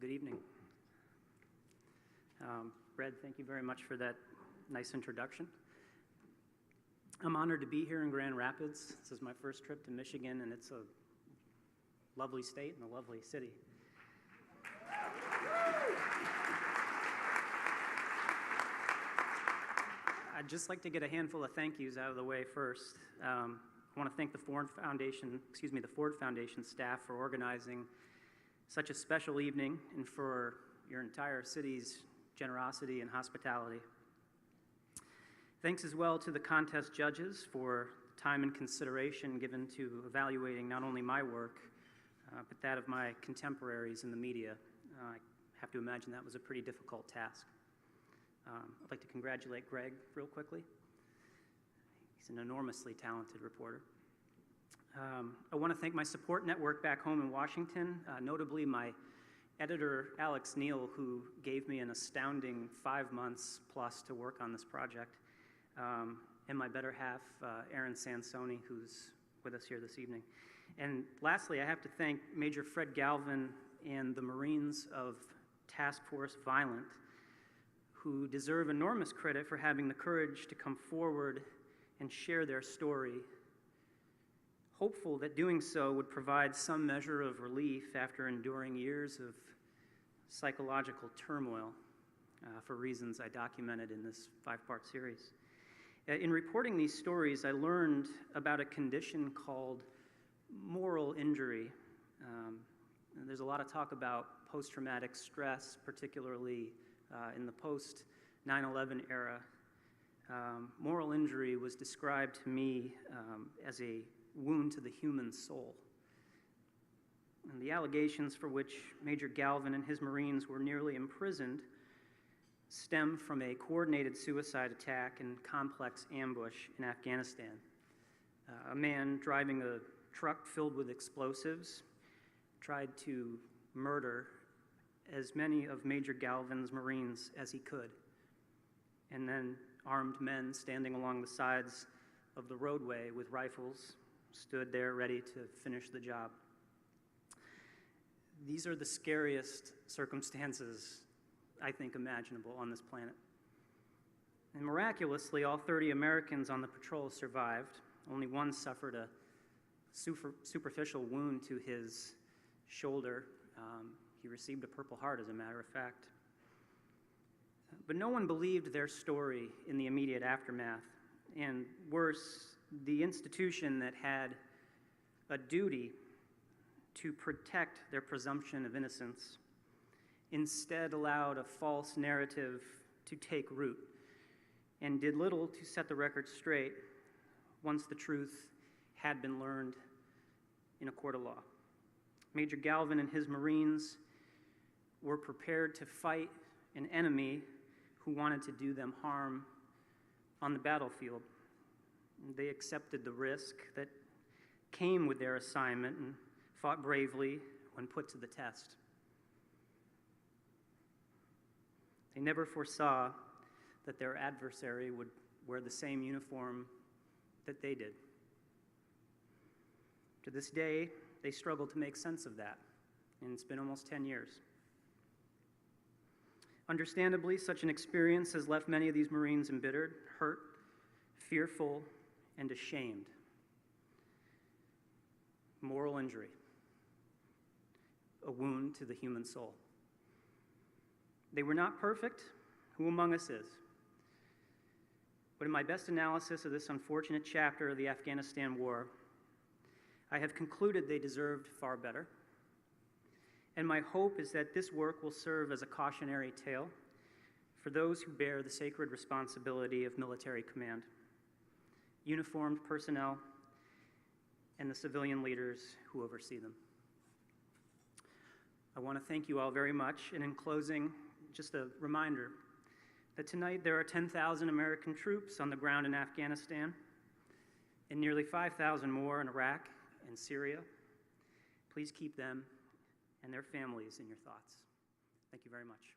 Good evening. Red, thank you very much for that nice introduction. I'm honored to be here in Grand Rapids. This is my first trip to Michigan, and it's a lovely state and a lovely city. I'd just like to get a handful of thank yous out of the way first. I want to thank the Ford Foundation staff for organizing such a special evening and for your entire city's generosity and hospitality. Thanks as well to the contest judges for time and consideration given to evaluating not only my work, but that of my contemporaries in the media. I have to imagine that was a pretty difficult task. I'd like to congratulate Greg real quickly. He's an enormously talented reporter. I want to thank my support network back home in Washington, notably my editor, Alex Neal, who gave me an astounding 5 months plus to work on this project, and my better half, Aaron Sansoni, who's with us here this evening. And lastly, I have to thank Major Fred Galvin and the Marines of Task Force Violent, who deserve enormous credit for having the courage to come forward and share their story, hopeful that doing so would provide some measure of relief after enduring years of psychological turmoil for reasons I documented in this 5-part series. In reporting these stories, I learned about a condition called moral injury. There's a lot of talk about post-traumatic stress, particularly in the post-9/11 era. Moral injury was described to me as a wound to the human soul. And the allegations for which Major Galvin and his Marines were nearly imprisoned stem from a coordinated suicide attack and complex ambush in Afghanistan. A man driving a truck filled with explosives tried to murder as many of Major Galvin's Marines as he could, and then armed men standing along the sides of the roadway with rifles stood there ready to finish the job. These are the scariest circumstances, I think, imaginable on this planet. And miraculously, all 30 Americans on the patrol survived. Only one suffered a superficial wound to his shoulder. He received a Purple Heart, as a matter of fact. But no one believed their story in the immediate aftermath. And worse, the institution that had a duty to protect their presumption of innocence instead allowed a false narrative to take root and did little to set the record straight once the truth had been learned in a court of law. Major Galvin and his Marines were prepared to fight an enemy who wanted to do them harm on the battlefield. They accepted the risk that came with their assignment and fought bravely when put to the test. They never foresaw that their adversary would wear the same uniform that they did. To this day, they struggle to make sense of that, and it's been almost 10 years. Understandably, such an experience has left many of these Marines embittered, hurt, fearful, and ashamed. Moral injury, a wound to the human soul. They were not perfect. Who among us is? But in my best analysis of this unfortunate chapter of the Afghanistan war, I have concluded they deserved far better. And my hope is that this work will serve as a cautionary tale for those who bear the sacred responsibility of military command, uniformed personnel, and the civilian leaders who oversee them. I want to thank you all very much, and in closing, just a reminder that tonight there are 10,000 American troops on the ground in Afghanistan and nearly 5,000 more in Iraq and Syria. Please keep them and their families in your thoughts. Thank you very much.